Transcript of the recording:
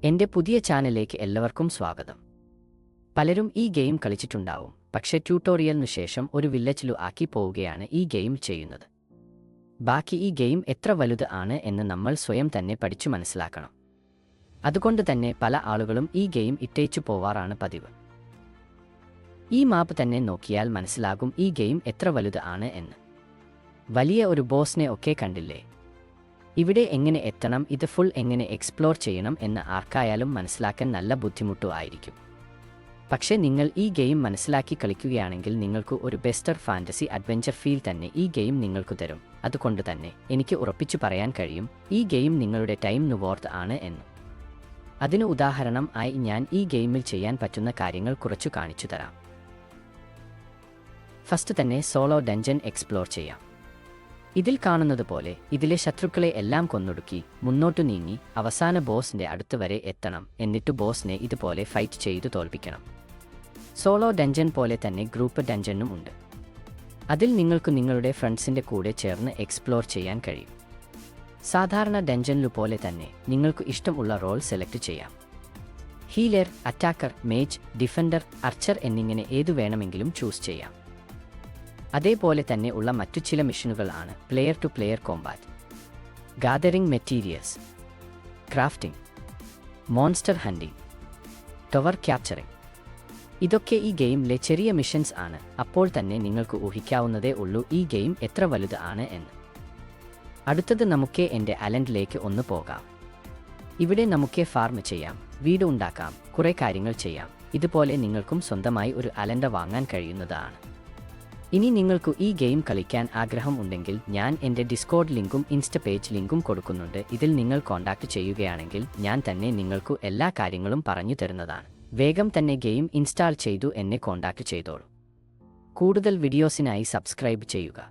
എൻ്റെ പുതിയ ചാനലിലേക്ക് എല്ലാവർക്കും സ്വാഗതം. പലരും ഈ ഗെയിം കളിച്ചിട്ടുണ്ടാവും, പക്ഷേ ട്യൂട്ടോറിയലിനു ശേഷം ഒരു വില്ലേജിലു ആക്കി പോവുകയാണ് ഈ ഗെയിം ചെയ്യുന്നത്. ബാക്കി ഈ ഗെയിം എത്ര വലുത് ആണ് എന്ന് നമ്മൾ സ്വയം തന്നെ പഠിച്ചു മനസ്സിലാക്കണം. അതുകൊണ്ട് തന്നെ പല ആളുകളും ഈ ഗെയിം ഇട്ടേച്ചു പോവാറാണ് പതിവ്. ഈ മാപ്പ് തന്നെ നോക്കിയാൽ മനസ്സിലാകും ഈ ഗെയിം എത്ര വലുത് ആണ് എന്ന്. വലിയ ഒരു ബോസിനെ ഒക്കെ കണ്ടില്ലേ? ഇവിടെ എങ്ങനെ എത്തണം, ഇത് ഫുൾ എങ്ങനെ എക്സ്പ്ലോർ ചെയ്യണം എന്ന് ആർക്കായാലും മനസ്സിലാക്കാൻ നല്ല ബുദ്ധിമുട്ടു ആയിരിക്കും. പക്ഷേ നിങ്ങൾ ഈ ഗെയിം മനസ്സിലാക്കി കളിക്കുകയാണെങ്കിൽ നിങ്ങൾക്ക് ഒരു ബെസ്റ്റർ ഫാൻറ്റസി അഡ്വഞ്ചർ ഫീൽ തന്നെ ഈ ഗെയിം നിങ്ങൾക്ക് തരും. അതുകൊണ്ട് തന്നെ എനിക്ക് ഉറപ്പിച്ചു പറയാൻ കഴിയും ഈ ഗെയിം നിങ്ങളുടെ ടൈമിന് വർത്ത് ആണ് എന്ന്. അതിന് ഉദാഹരണം ആയി ഞാൻ ഈ ഗെയിമിൽ ചെയ്യാൻ പറ്റുന്ന കാര്യങ്ങൾ കുറച്ചു കാണിച്ചു തരാം. ഫസ്റ്റ് തന്നെ സോളോ ഡഞ്ചൻ എക്സ്പ്ലോർ ചെയ്യാം. ഇതിൽ കാണുന്നത് പോലെ ഇതിലെ ശത്രുക്കളെ എല്ലാം കൊന്നൊടുക്കി മുന്നോട്ടു നീങ്ങി അവസാന ബോസിന്റെ അടുത്ത് വരെ എത്തണം. എന്നിട്ട് ബോസിനെ ഇതുപോലെ ഫൈറ്റ് ചെയ്തു തോൽപ്പിക്കണം. സോളോ ഡഞ്ചൻ പോലെ തന്നെ ഗ്രൂപ്പ് ഡഞ്ചനും ഉണ്ട്. അതിൽ നിങ്ങൾക്ക് നിങ്ങളുടെ ഫ്രണ്ട്സിന്റെ കൂടെ ചേർന്ന് എക്സ്പ്ലോർ ചെയ്യാൻ കഴിയും. സാധാരണ ഡഞ്ചനിലു പോലെ തന്നെ നിങ്ങൾക്ക് ഇഷ്ടമുള്ള റോൾ സെലക്ട് ചെയ്യാം. ഹീലർ, അറ്റാക്കർ, മേജ്, ഡിഫൻഡർ, അർച്ചർ എന്നിങ്ങനെ ഏതു വേണമെങ്കിലും ചൂസ് ചെയ്യാം. അതേപോലെ തന്നെ ഉള്ള മറ്റു ചില മിഷനുകൾ ആണ് player to player combat, gathering materials, crafting, monster hunting, tower capturing. ഇതൊക്കെ ഈ ഗെയിമിലെ ചെറിയ മിഷൻസ് ആണ്. അപ്പോൾ തന്നെ നിങ്ങൾക്ക് ഊഹിക്കാവുന്നതേ ഉള്ളൂ ഈ ഗെയിം എത്ര വലുത് ആണ് എന്ന്. അടുത്തത് നമുക്ക് എൻ്റെ ഐലൻഡിലേക്ക് ഒന്ന് പോകാം. ഇവിടെ നമുക്ക് ഫാർം ചെയ്യാം, വീട് ഉണ്ടാക്കാം, കുറേ കാര്യങ്ങൾ ചെയ്യാം. ഇതുപോലെ നിങ്ങൾക്കും സ്വന്തമായി ഒരു ഐലൻഡ് വാങ്ങാൻ കഴിയുന്നതാണ്. ഇനി നിങ്ങൾക്ക് ഈ ഗെയിം കളിക്കാൻ ആഗ്രഹം ഉണ്ടെങ്കിൽ ഞാൻ എൻ്റെ ഡിസ്കോർഡ് ലിങ്കും ഇൻസ്റ്റ പേജ് ലിങ്കും കൊടുക്കുന്നുണ്ട്. ഇതിൽ നിങ്ങൾ കോൺടാക്ട് ചെയ്യുകയാണെങ്കിൽ ഞാൻ തന്നെ നിങ്ങൾക്ക് എല്ലാ കാര്യങ്ങളും പറഞ്ഞു തരുന്നതാണ്. വേഗം തന്നെ ഗെയിം ഇൻസ്റ്റാൾ ചെയ്തു എന്നെ കോൺടാക്ട് ചെയ്തോളൂ. കൂടുതൽ വീഡിയോസിനായി സബ്സ്ക്രൈബ് ചെയ്യുക.